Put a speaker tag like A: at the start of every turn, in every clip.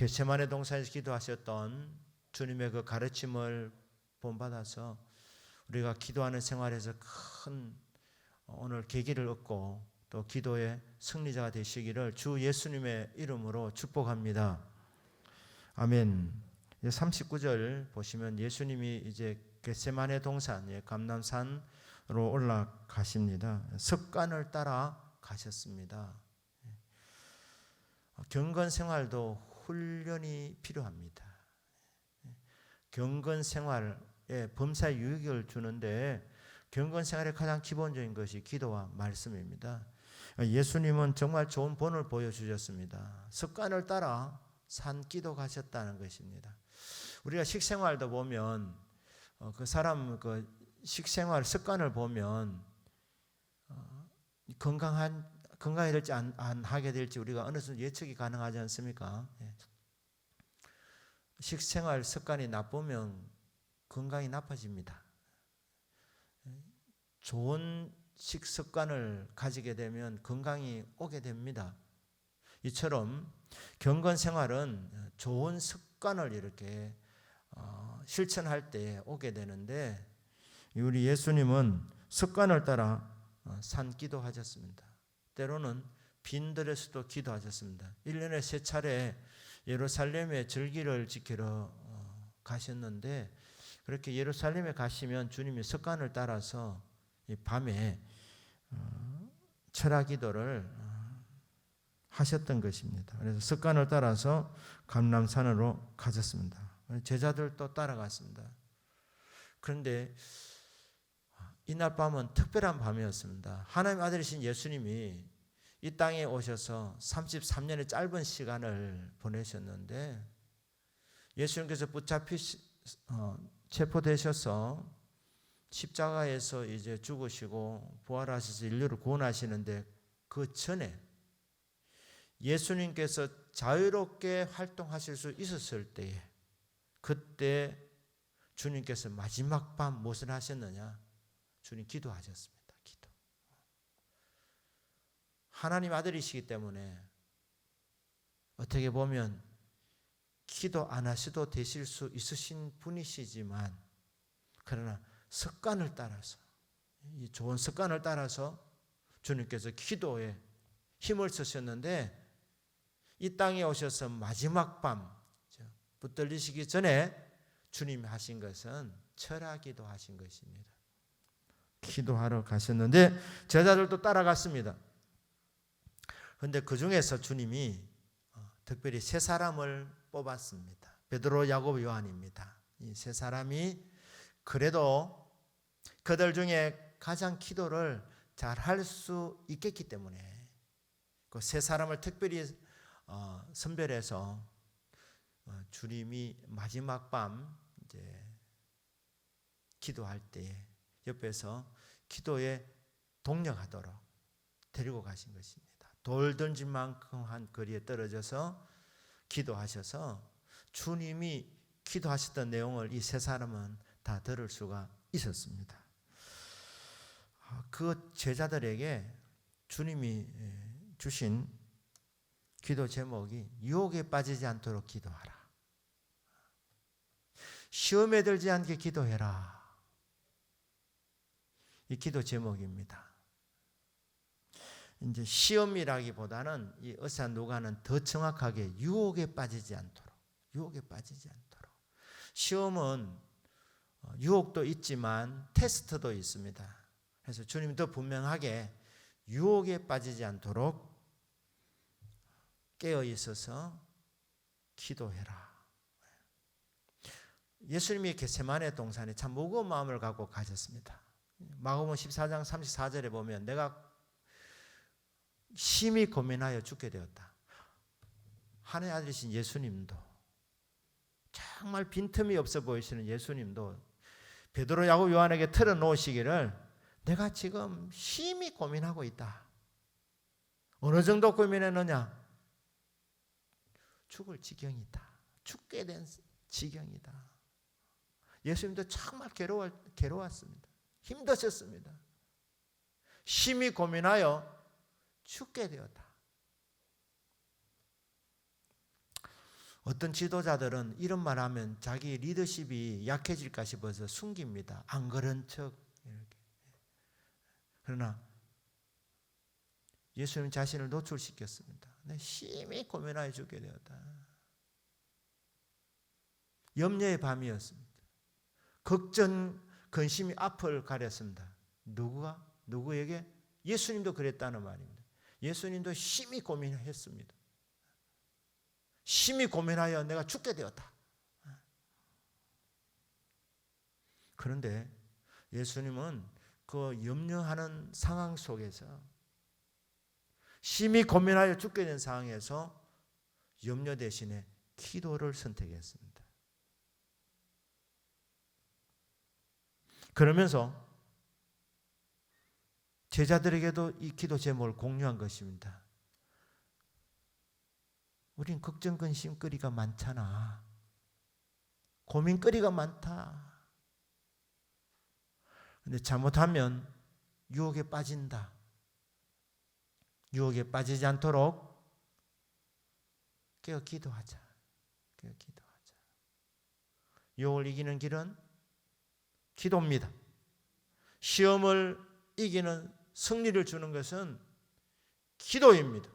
A: 겟세마네 동산에서 기도하셨던 주님의 그 가르침을 본받아서 우리가 기도하는 생활에서 큰 오늘 계기를 얻고 또 기도의 승리자가 되시기를 주 예수님의 이름으로 축복합니다. 아멘. 39절 보시면 예수님이 이제 겟세마네 동산, 감람산으로 올라가십니다. 습관을 따라 가셨습니다. 경건 생활도 훈련이 필요합니다. 경건 생활에 범사에 유익을 주는데 경건 생활의 가장 기본적인 것이 기도와 말씀입니다. 예수님은 정말 좋은 본을 보여주셨습니다. 습관을 따라 산 기도 가셨다는 것입니다. 우리가 식생활도 보면 그 사람 그 식생활 습관을 보면 건강하게 될지 안 하게 될지 우리가 어느 정도 예측이 가능하지 않습니까? 식생활 습관이 나쁘면 건강이 나빠집니다. 좋은 식습관을 가지게 되면 건강이 오게 됩니다. 이처럼 경건 생활은 좋은 습관을 이렇게 실천할 때 오게 되는데 우리 예수님은 습관을 따라 산 기도하셨습니다. 때로는 빈들에서도 기도하셨습니다. 1년에 3차례 예루살렘의 절기를 지키러 가셨는데 그렇게 예루살렘에 가시면 주님이 습관을 따라서 밤에 철야 기도를 하셨던 것입니다. 그래서 습관을 따라서 감람산으로 가셨습니다. 제자들도 따라갔습니다. 그런데 이날 밤은 특별한 밤이었습니다. 하나님 아들이신 예수님이 이 땅에 오셔서 33년의 짧은 시간을 보내셨는데 예수님께서 체포되셔서 십자가에서 이제 죽으시고 부활하셔서 인류를 구원하시는데 그 전에 예수님께서 자유롭게 활동하실 수 있었을 때에 그때 주님께서 마지막 밤 무엇을 하셨느냐? 주님 기도하셨습니다. 기도. 하나님 아들이시기 때문에 어떻게 보면 기도 안 하셔도 되실 수 있으신 분이시지만 그러나 습관을 따라서 이 좋은 습관을 따라서 주님께서 기도에 힘을 쓰셨는데 이 땅에 오셔서 마지막 밤 붙들리시기 전에 주님이 하신 것은 철야기도 하신 것입니다. 기도하러 가셨는데 제자들도 따라갔습니다. 그런데 그 중에서 주님이 특별히 3사람을 뽑았습니다. 베드로, 야고보, 요한입니다. 이 3사람이 그래도 그들 중에 가장 기도를 잘 할 수 있겠기 때문에 그 3사람을 특별히 선별해서 주님이 마지막 밤 이제 기도할 때 옆에서 기도에 동력하도록 데리고 가신 것입니다. 돌 던질 만큼 한 거리에 떨어져서 기도하셔서 주님이 기도하셨던 내용을 이 3사람은 다 들을 수가 있었습니다. 그 제자들에게 주님이 주신 기도 제목이 유혹에 빠지지 않도록 기도하라. 시험에 들지 않게 기도해라. 이 기도 제목입니다. 이제 시험이라기보다는 이 의사 누가는 더 정확하게 유혹에 빠지지 않도록, 유혹에 빠지지 않도록. 시험은 유혹도 있지만 테스트도 있습니다. 그래서 주님이 더 분명하게 유혹에 빠지지 않도록 깨어 있어서 기도해라. 예수님이 겟세마네 동산에 참 무거운 마음을 갖고 가셨습니다. 마가복음 14장 34절에 보면 내가 심히 고민하여 죽게 되었다. 하나님의 아들이신 예수님도 정말 빈틈이 없어 보이시는 예수님도 베드로, 야고보, 요한에게 털어놓으시기를 내가 지금 심히 고민하고 있다. 어느 정도 고민했느냐? 죽을 지경이다. 죽게 된 지경이다. 예수님도 정말 괴로웠습니다. 힘드셨습니다. 심히 고민하여 죽게 되었다. 어떤 지도자들은 이런 말 하면 자기 리더십이 약해질까 싶어서 숨깁니다. 안 그런 척. 이렇게. 그러나 예수님 자신을 노출시켰습니다. 심히 고민하여 죽게 되었다. 염려의 밤이었습니다. 걱정, 근심이 앞을 가렸습니다. 누구가? 누구에게? 예수님도 그랬다는 말입니다. 예수님도 심히 고민했습니다. 심히 고민하여 내가 죽게 되었다. 그런데 예수님은 그 염려하는 상황 속에서 심히 고민하여 죽게 된 상황에서 염려 대신에 기도를 선택했습니다. 그러면서 제자들에게도 이 기도 제목을 공유한 것입니다. 우린 걱정, 근심거리가 많잖아. 고민거리가 많다. 근데 잘못하면 유혹에 빠진다. 유혹에 빠지지 않도록 깨어 기도하자. 깨어 기도하자. 유혹을 이기는 길은 기도입니다. 시험을 이기는 승리를 주는 것은 기도입니다.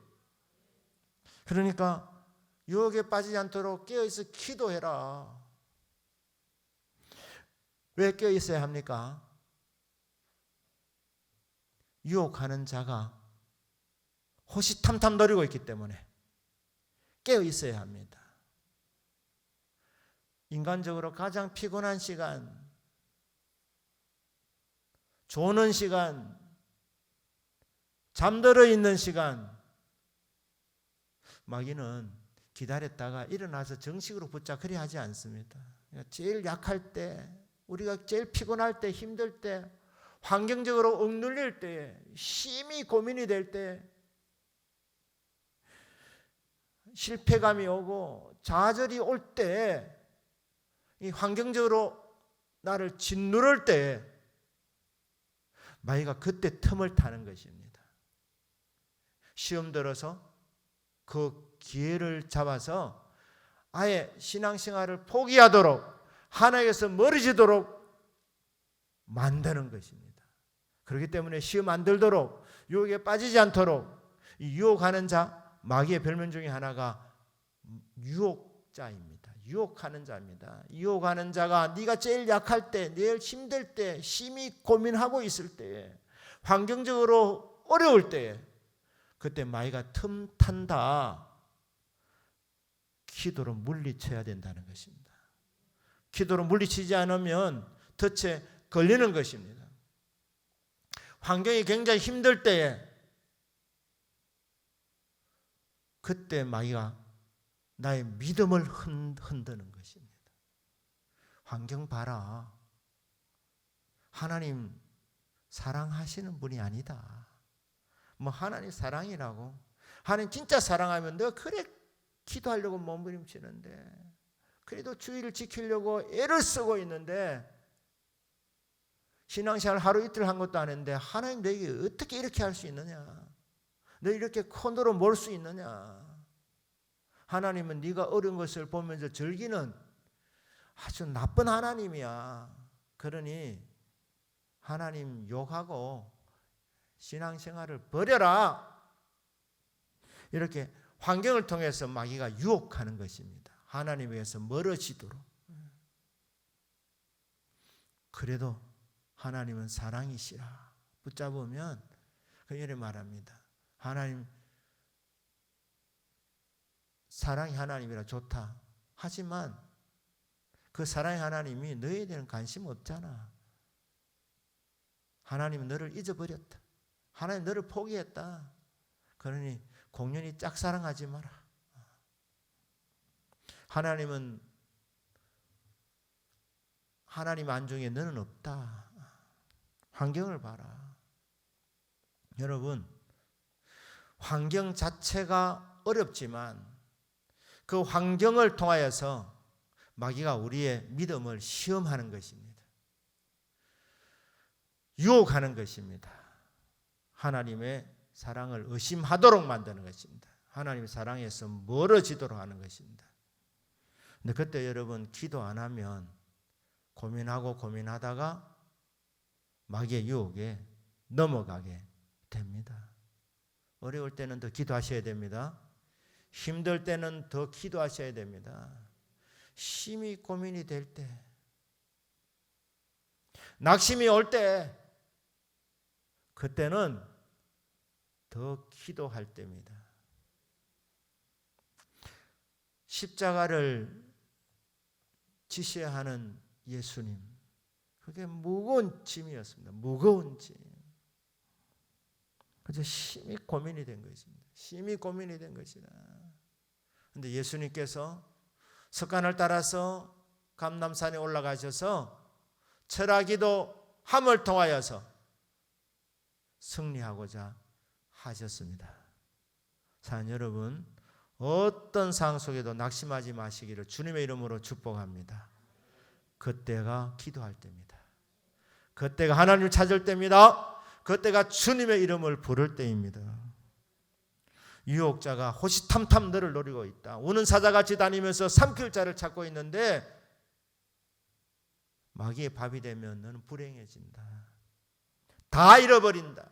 A: 그러니까 유혹에 빠지지 않도록 깨어있어 기도해라. 왜 깨어있어야 합니까? 유혹하는 자가 호시탐탐 노리고 있기 때문에 깨어있어야 합니다. 인간적으로 가장 피곤한 시간, 조는 시간, 잠들어 있는 시간, 마귀는 기다렸다가 일어나서 정식으로 붙잡으려 하지 않습니다. 제일 약할 때, 우리가 제일 피곤할 때, 힘들 때, 환경적으로 억눌릴 때, 심히 고민이 될 때, 실패감이 오고 좌절이 올 때, 이 환경적으로 나를 짓누를 때 마귀가 그때 틈을 타는 것입니다. 시험 들어서 그 기회를 잡아서 아예 신앙생활을 포기하도록, 하나님께서 멀어지도록 만드는 것입니다. 그렇기 때문에 시험 안 들도록, 유혹에 빠지지 않도록, 이 유혹하는 자, 마귀의 별명 중에 하나가 유혹자입니다. 유혹하는 자입니다. 유혹하는 자가 네가 제일 약할 때, 제일 힘들 때, 심히 고민하고 있을 때, 환경적으로 어려울 때, 그때 마귀가 틈 탄다. 기도로 물리쳐야 된다는 것입니다. 기도로 물리치지 않으면 덫에 걸리는 것입니다. 환경이 굉장히 힘들 때에 그때 마귀가 나의 믿음을 흔드는 것입니다. 환경 봐라. 하나님 사랑하시는 분이 아니다. 뭐 하나님 사랑이라고. 하나님 진짜 사랑하면 내가 그래 기도하려고 몸부림치는데, 그래도 주의를 지키려고 애를 쓰고 있는데, 신앙생활 하루 이틀 한 것도 아닌데 하나님 너에게 어떻게 이렇게 할 수 있느냐? 너 이렇게 코너로 몰 수 있느냐? 하나님은 네가 어려운 것을 보면서 즐기는 아주 나쁜 하나님이야. 그러니 하나님 욕하고 신앙생활을 버려라. 이렇게 환경을 통해서 마귀가 유혹하는 것입니다. 하나님에게서 멀어지도록. 그래도 하나님은 사랑이시라. 붙잡으면 이렇게 말합니다. 하나님 사랑이 하나님이라 좋다. 하지만 그 사랑의 하나님이 너에 대한 관심 없잖아. 하나님은 너를 잊어버렸다. 하나님 너를 포기했다. 그러니 공연히 짝사랑하지 마라. 하나님은 하나님 안중에 너는 없다. 환경을 봐라. 여러분, 환경 자체가 어렵지만 그 환경을 통하여서 마귀가 우리의 믿음을 시험하는 것입니다. 유혹하는 것입니다. 하나님의 사랑을 의심하도록 만드는 것입니다. 하나님의 사랑에서 멀어지도록 하는 것입니다. 근데 그때 여러분 기도 안 하면 고민하다가 마귀의 유혹에 넘어가게 됩니다. 어려울 때는 더 기도하셔야 됩니다. 힘들 때는 더 기도하셔야 됩니다. 심히 고민이 될 때, 낙심이 올 때, 그때는 더 기도할 때입니다. 십자가를 지셔야 하는 예수님, 그게 무거운 짐이었습니다. 무거운 짐. 그래서 심히 고민이 된 것입니다. 심히 고민이 된 것이다. 그런데 예수님께서 석간을 따라서 감람산에 올라가셔서 철학기도 함을 통하여서 승리하고자 하셨습니다. 사랑하는 여러분, 어떤 상황 속에도 낙심하지 마시기를 주님의 이름으로 축복합니다. 그때가 기도할 때입니다. 그때가 하나님을 찾을 때입니다. 그때가 주님의 이름을 부를 때입니다. 유혹자가 호시탐탐 너를 노리고 있다. 우는 사자같이 다니면서 삼킬 자를 찾고 있는데 마귀의 밥이 되면 너는 불행해진다. 다 잃어버린다.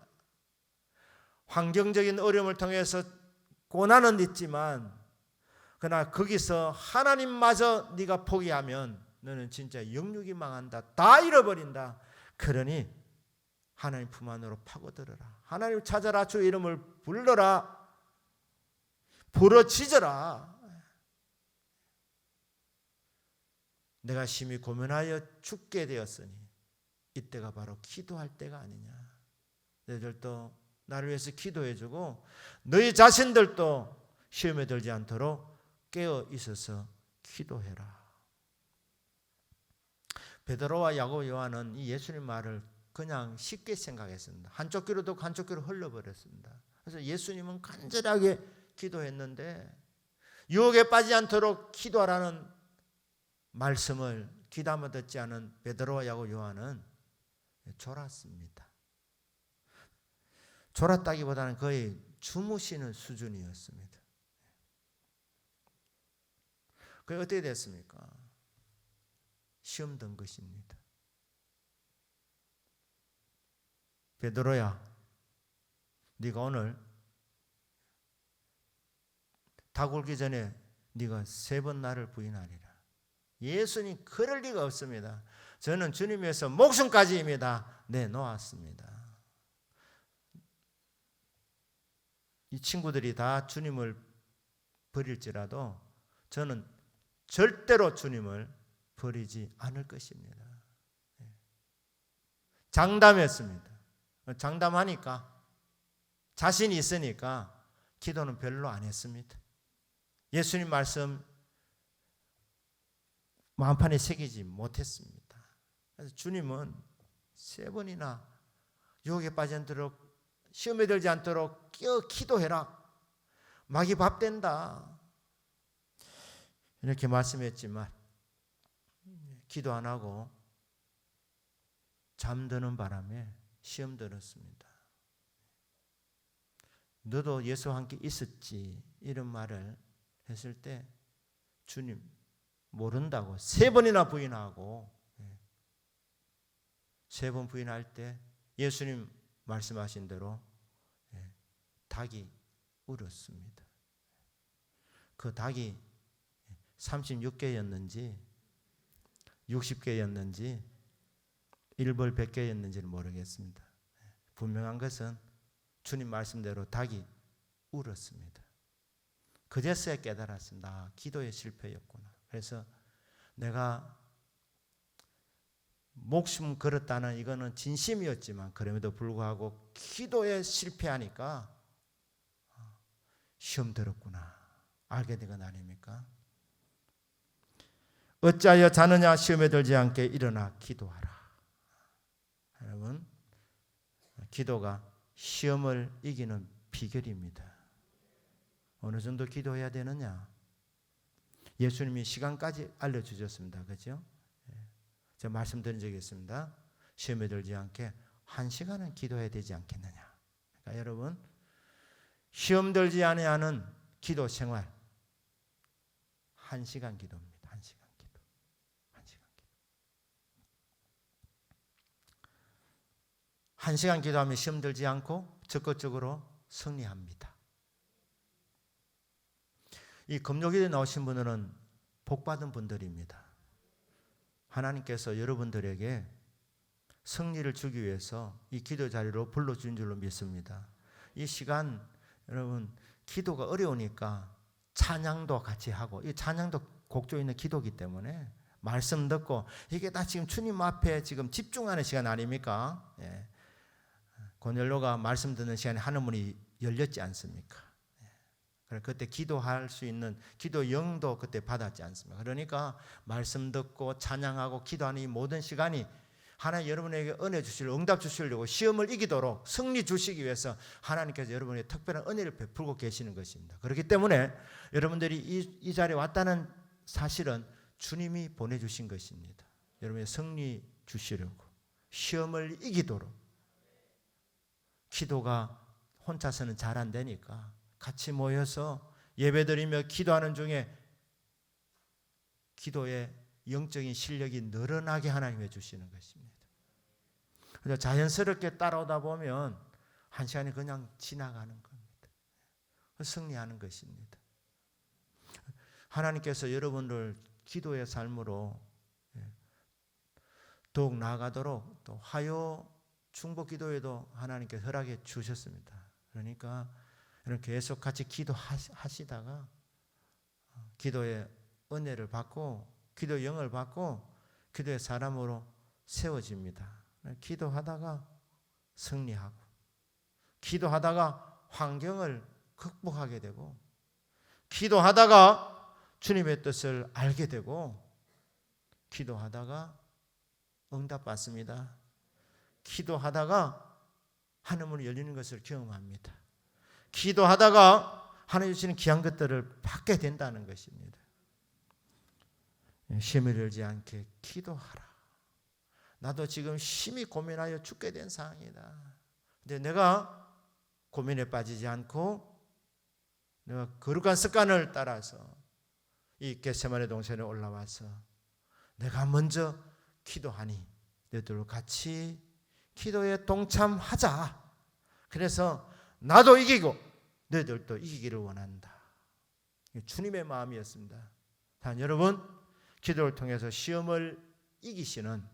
A: 환경적인 어려움을 통해서 고난은 있지만 그러나 거기서 하나님마저 네가 포기하면 너는 진짜 영육이 망한다. 다 잃어버린다. 그러니 하나님 품 안으로 파고들어라. 하나님 찾아라. 주의 이름을 불러라. 부러지져라. 내가 심히 고민하여 죽게 되었으니 이때가 바로 기도할 때가 아니냐. 너희들도 나를 위해서 기도해주고 너희 자신들도 시험에 들지 않도록 깨어 있어서 기도해라. 베드로와 야고보 요한은 이 예수님 말을 그냥 쉽게 생각했습니다. 한쪽 귀로 듣고 한쪽 귀로 흘러버렸습니다. 그래서 예수님은 간절하게 기도했는데 유혹에 빠지지 않도록 기도하라는 말씀을 귀담아 듣지 않은 베드로와 야고보 요한은 졸았습니다. 졸았다기보다는 거의 주무시는 수준이었습니다. 그게 어떻게 됐습니까? 시험 든 것입니다. 베드로야, 네가 오늘 닭 울기 전에 네가 3번 나를 부인하리라. 예수님 그럴 리가 없습니다. 저는 주님 위해서 목숨까지입니다. 내놓았습니다. 이 친구들이 다 주님을 버릴지라도 저는 절대로 주님을 버리지 않을 것입니다. 장담했습니다. 장담하니까 자신이 있으니까 기도는 별로 안 했습니다. 예수님 말씀 마음판에 새기지 못했습니다. 그래서 주님은 3번이나 유혹에 빠지 않도록 시험에 들지 않도록 기도해라. 마귀 밥 된다. 이렇게 말씀했지만 기도 안 하고 잠드는 바람에 시험 들었습니다. 너도 예수와 함께 있었지 이런 말을 했을 때 주님 모른다고 3번이나 부인하고 3번 부인할 때 예수님 말씀하신 대로 닭이 울었습니다. 그 닭이 36개였는지 60개였는지 1벌 100개였는지는 모르겠습니다. 분명한 것은 주님 말씀대로 닭이 울었습니다. 그제서야 깨달았습니다. 기도의 실패였구나. 그래서 내가 목숨 걸었다는 이거는 진심이었지만 그럼에도 불구하고 기도에 실패하니까 시험 들었구나. 알게 된 건 아닙니까? 어찌하여 자느냐 시험에 들지 않게 일어나 기도하라. 여러분, 기도가 시험을 이기는 비결입니다. 어느 정도 기도해야 되느냐? 예수님이 시간까지 알려주셨습니다. 그렇죠? 제가 말씀드린 적이 있습니다. 시험에 들지 않게 1시간은 기도해야 되지 않겠느냐. 그러니까 여러분, 시험 들지 아니하는 기도 생활 1시간 기도입니다. 1시간 기도. 1시간 기도. 1시간 기도하면 시험 들지 않고 적극적으로 승리합니다. 이 금요기도에 나오신 분들은 복받은 분들입니다. 하나님께서 여러분들에게 승리를 주기 위해서 이 기도 자리로 불러준 줄로 믿습니다. 이 시간 여러분 기도가 어려우니까 찬양도 같이 하고, 이 찬양도 곡조 있는 기도이기 때문에 말씀 듣고, 이게 다 지금 주님 앞에 지금 집중하는 시간 아닙니까? 예. 고넬로가 말씀 듣는 시간에 하늘문이 열렸지 않습니까? 예. 그때 기도할 수 있는 기도 영도 그때 받았지 않습니까? 그러니까 말씀 듣고 찬양하고 기도하는 이 모든 시간이 하나님 여러분에게 은혜 주시려고, 응답 주시려고, 시험을 이기도록 승리 주시기 위해서 하나님께서 여러분에게 특별한 은혜를 베풀고 계시는 것입니다. 그렇기 때문에 여러분들이 이 자리에 왔다는 사실은 주님이 보내주신 것입니다. 여러분의 승리 주시려고, 시험을 이기도록. 기도가 혼자서는 잘 안 되니까 같이 모여서 예배드리며 기도하는 중에 기도의 영적인 실력이 늘어나게 하나님 해주시는 것입니다. 그래서 자연스럽게 따라오다 보면 한 시간이 그냥 지나가는 겁니다. 승리하는 것입니다. 하나님께서 여러분들 기도의 삶으로 더욱 나아가도록 또 화요 중보 기도에도 하나님께서 허락해 주셨습니다. 그러니까 계속 같이 기도하시다가 기도의 은혜를 받고 기도의 영을 받고 기도의 사람으로 세워집니다. 기도하다가 승리하고, 기도하다가 환경을 극복하게 되고, 기도하다가 주님의 뜻을 알게 되고, 기도하다가 응답받습니다. 기도하다가 하늘문이 열리는 것을 경험합니다. 기도하다가 하나님 주시는 귀한 것들을 받게 된다는 것입니다. 시험을 열지 않게 기도하라. 나도 지금 심히 고민하여 죽게 된 상황이다. 근데 내가 고민에 빠지지 않고 내가 거룩한 습관을 따라서 이 겟세마네 동산에 올라와서 내가 먼저 기도하니 너희들과 같이 기도에 동참하자. 그래서 나도 이기고 너희들도 이기기를 원한다. 주님의 마음이었습니다. 단 여러분, 기도를 통해서 시험을 이기시는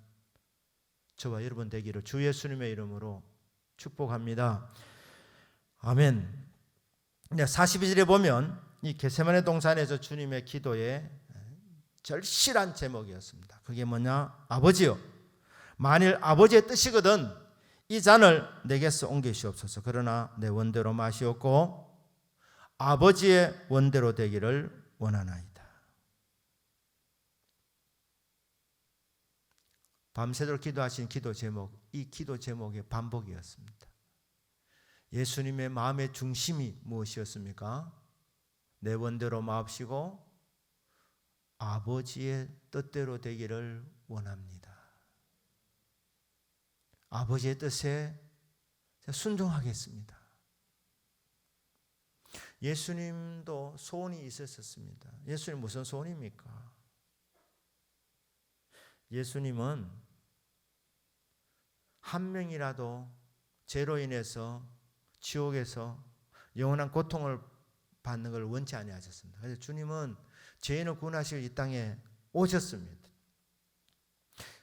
A: 저와 여러분 되기를 주 예수님의 이름으로 축복합니다. 아멘. 42절에 보면 이 겟세마네 동산에서 주님의 기도에 절실한 제목이었습니다. 그게 뭐냐? 아버지요, 만일 아버지의 뜻이거든 이 잔을 내게서 옮기시옵소서. 그러나 내 원대로 마시옵고 아버지의 원대로 되기를 원하나이다. 밤새도록 기도하신 기도 제목, 이 기도 제목의 반복이었습니다. 예수님의 마음의 중심이 무엇이었습니까? 내 원대로 마옵시고 아버지의 뜻대로 되기를 원합니다. 아버지의 뜻에 순종하겠습니다. 예수님도 소원이 있었습니다. 예수님 무슨 소원입니까? 예수님은 한 명이라도 죄로 인해서 지옥에서 영원한 고통을 받는 걸 원치 아니하셨습니다. 그래서 주님은 죄인을 구원하시려 이 땅에 오셨습니다.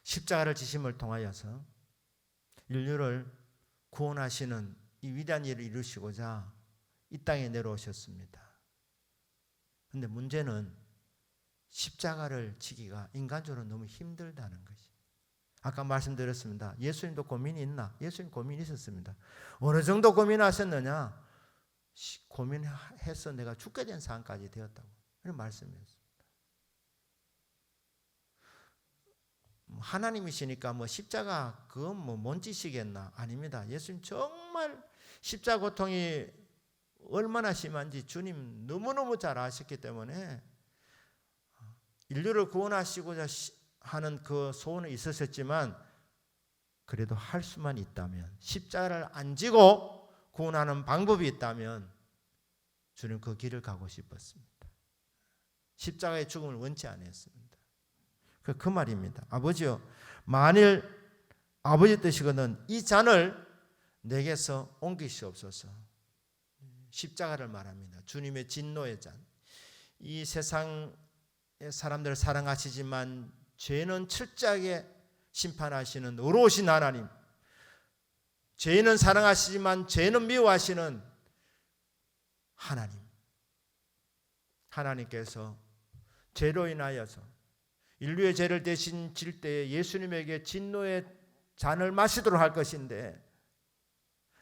A: 십자가를 지심을 통하여서 인류를 구원하시는 이 위대한 일을 이루시고자 이 땅에 내려오셨습니다. 그런데 문제는 십자가를 지기가 인간적으로 너무 힘들다는 것이. 아까 말씀드렸습니다. 예수님도 고민이 있나? 예수님 고민이 있었습니다. 어느 정도 고민하셨느냐? 고민해서 내가 죽게 된 상황까지 되었다고 이런 말씀이었습니다. 하나님이시니까 십자가 그건 뭔 짓이겠나? 아닙니다. 예수님 정말 십자가 고통이 얼마나 심한지 주님 너무너무 잘 아셨기 때문에 인류를 구원하시고자 하는 그 소원은 있었지만 그래도 할 수만 있다면, 십자가를 안 지고 구원하는 방법이 있다면 주님 그 길을 가고 싶었습니다. 십자가의 죽음을 원치 않았습니다. 그 말입니다. 아버지여, 만일 아버지 뜻이거든 이 잔을 내게서 옮기시옵소서. 십자가를 말합니다. 주님의 진노의 잔. 이 세상의 사람들을 사랑하시지만 죄는 철저하게 심판하시는 의로우신 하나님, 죄는 사랑하시지만 죄는 미워하시는 하나님, 하나님께서 죄로 인하여서 인류의 죄를 대신 질 때에 예수님에게 진노의 잔을 마시도록 할 것인데,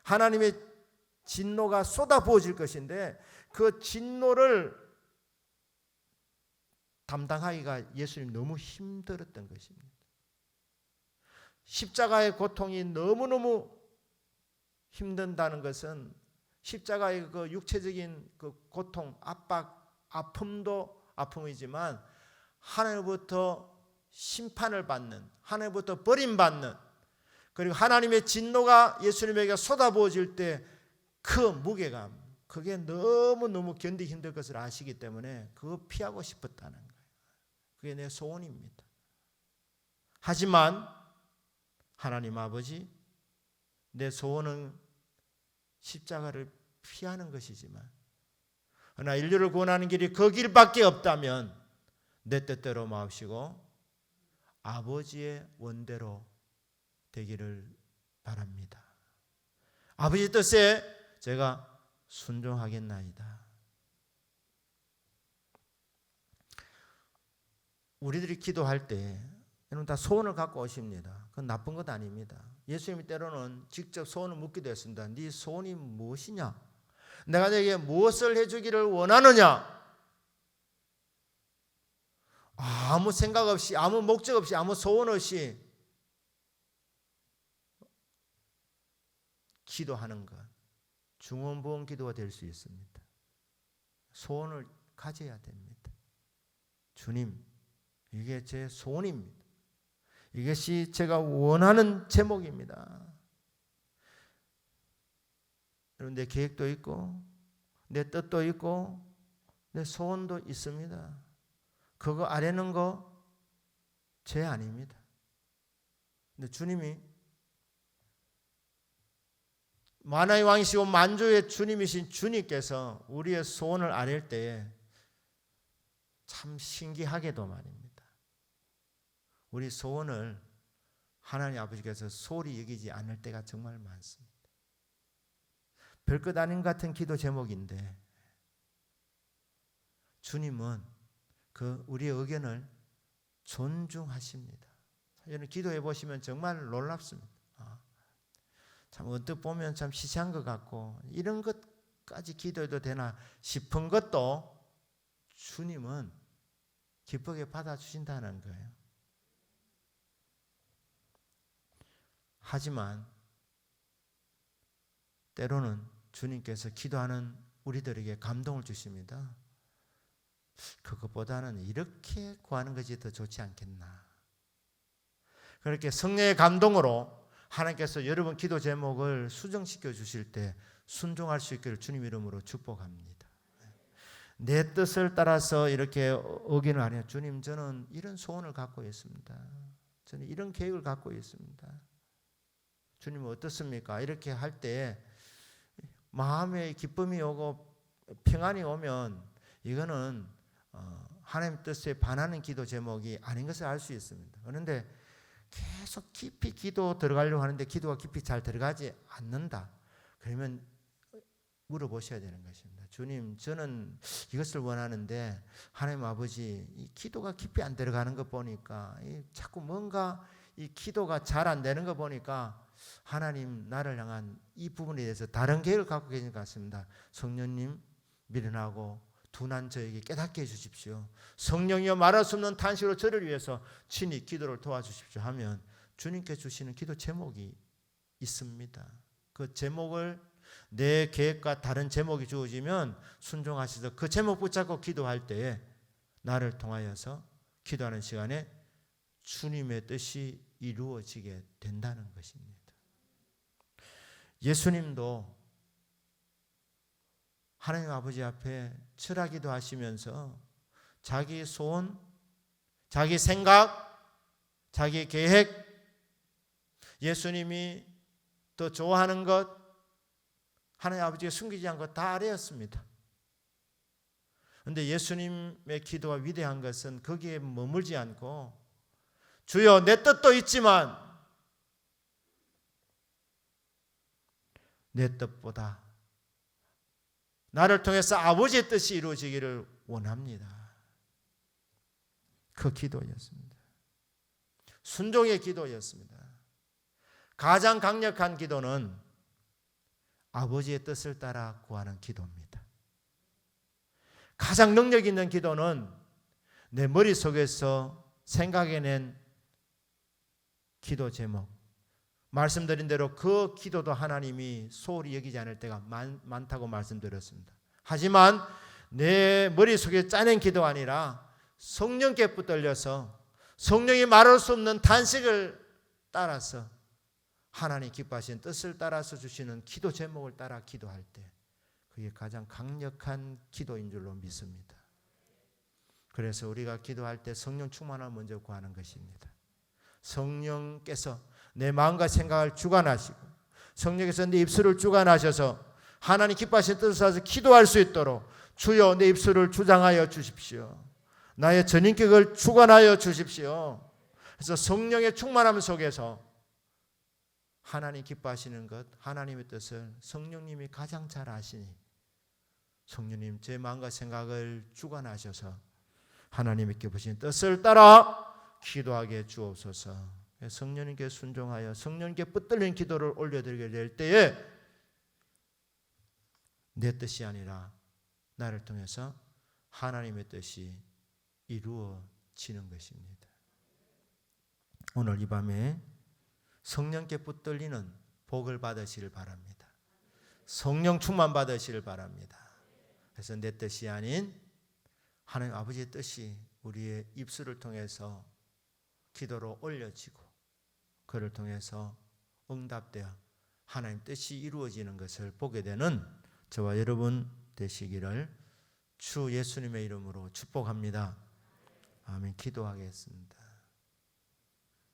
A: 하나님의 진노가 쏟아부어질 것인데, 그 진노를 담당하기가 예수님 너무 힘들었던 것입니다. 십자가의 고통이 너무너무 힘든다는 것은 십자가의 그 육체적인 그 고통, 압박, 아픔도 아픔이지만 하나님부터 심판을 받는, 하나님부터 버림받는, 그리고 하나님의 진노가 예수님에게 쏟아부어질 때 그 무게감, 그게 너무너무 견디기 힘들 것을 아시기 때문에 그거 피하고 싶었다는 거예요. 그게 내 소원입니다. 하지만 하나님 아버지, 내 소원은 십자가를 피하는 것이지만, 그러나 인류를 구원하는 길이 그 길밖에 없다면 내 뜻대로 마옵시고 아버지의 원대로 되기를 바랍니다. 아버지 뜻에 제가 순종하겠나이다. 우리들이 기도할 때 여러분 다 소원을 갖고 오십니다. 그건 나쁜 것 아닙니다. 예수님이 때로는 직접 소원을 묻기도 했습니다. 네 소원이 무엇이냐? 내가 너에게 무엇을 해주기를 원하느냐? 아무 생각 없이, 아무 목적 없이, 아무 소원 없이 기도하는 것, 중언부언 기도가 될 수 있습니다. 소원을 가져야 됩니다. 주님, 이게 제 소원입니다. 이것이 제가 원하는 제목입니다. 여러분, 내 계획도 있고 내 뜻도 있고 내 소원도 있습니다. 그거 아래는 거 죄 아닙니다. 근데 주님이 만화의 왕이시고 만주의 주님이신 주님께서 우리의 소원을 아랠 때에 참 신기하게도 말입니다. 우리 소원을 하나님 아버지께서 소홀히 여기지 않을 때가 정말 많습니다. 별것 아닌 같은 기도 제목인데 주님은 그 우리의 의견을 존중하십니다. 여러분 기도해 보시면 정말 놀랍습니다. 참 언뜻 보면 참 시시한 것 같고 이런 것까지 기도해도 되나 싶은 것도 주님은 기쁘게 받아주신다는 거예요. 하지만 때로는 주님께서 기도하는 우리들에게 감동을 주십니다. 그것보다는 이렇게 구하는 것이 더 좋지 않겠나. 그렇게 성령의 감동으로 하나님께서 여러분 기도 제목을 수정시켜 주실 때 순종할 수 있기를 주님 이름으로 축복합니다. 내 뜻을 따라서 이렇게 어기는 아니에요. 주님, 저는 이런 소원을 갖고 있습니다. 저는 이런 계획을 갖고 있습니다. 주님은 어떻습니까? 이렇게 할 때 마음에 기쁨이 오고 평안이 오면 이거는 하나님 뜻에 반하는 기도 제목이 아닌 것을 알 수 있습니다. 그런데 계속 깊이 기도 들어가려고 하는데 기도가 깊이 잘 들어가지 않는다. 그러면 물어보셔야 되는 것입니다. 주님, 저는 이것을 원하는데 하나님 아버지, 이 기도가 깊이 안 들어가는 거 보니까 자꾸 뭔가 이 기도가 잘 안 되는 거 보니까 하나님 나를 향한 이 부분에 대해서 다른 계획을 갖고 계신 것 같습니다. 성령님 미련하고 둔한 저에게 깨닫게 해주십시오. 성령이여 말할 수 없는 탄식으로 저를 위해서 친히 기도를 도와주십시오 하면 주님께 주시는 기도 제목이 있습니다. 그 제목을 내 계획과 다른 제목이 주어지면 순종하셔서 그 제목 붙잡고 기도할 때에 나를 통하여서 기도하는 시간에 주님의 뜻이 이루어지게 된다는 것입니다. 예수님도 하나님 아버지 앞에 철하기도 하시면서 자기 소원, 자기 생각, 자기 계획, 예수님이 더 좋아하는 것, 하나님 아버지가 숨기지 않고 다 아뢰었습니다. 그런데 예수님의 기도가 위대한 것은 거기에 머물지 않고 주여 내 뜻도 있지만 내 뜻보다 나를 통해서 아버지의 뜻이 이루어지기를 원합니다. 그 기도였습니다. 순종의 기도였습니다. 가장 강력한 기도는 아버지의 뜻을 따라 구하는 기도입니다. 가장 능력 있는 기도는 내 머릿속에서 생각해낸 기도 제목, 말씀드린 대로 그 기도도 하나님이 소홀히 여기지 않을 때가 많다고 말씀드렸습니다. 하지만 내 머릿속에 짜낸 기도가 아니라 성령께 붙들려서 성령이 말할 수 없는 탄식을 따라서 하나님 기뻐하시는 뜻을 따라서 주시는 기도 제목을 따라 기도할 때 그게 가장 강력한 기도인 줄로 믿습니다. 그래서 우리가 기도할 때 성령 충만함을 먼저 구하는 것입니다. 성령께서 내 마음과 생각을 주관하시고 성령께서 내 입술을 주관하셔서 하나님 기뻐하시는 뜻을 따라서 기도할 수 있도록 주여 내 입술을 주장하여 주십시오. 나의 전인격을 주관하여 주십시오. 그래서 성령의 충만함 속에서 하나님 기뻐하시는 것, 하나님의 뜻을 성령님이 가장 잘 아시니 성령님 제 마음과 생각을 주관하셔서 하나님이 기쁘신 뜻을 따라 기도하게 주옵소서. 성령님께 순종하여 성령님께 붙들린 기도를 올려드리게 될 때에 내 뜻이 아니라 나를 통해서 하나님의 뜻이 이루어지는 것입니다. 오늘 이 밤에 성령께 붙들리는 복을 받으시길 바랍니다. 성령 충만 받으시길 바랍니다. 그래서 내 뜻이 아닌 하나님 아버지의 뜻이 우리의 입술을 통해서 기도로 올려지고 그를 통해서 응답되어 하나님 뜻이 이루어지는 것을 보게 되는 저와 여러분 되시기를 주 예수님의 이름으로 축복합니다. 아멘. 기도하겠습니다.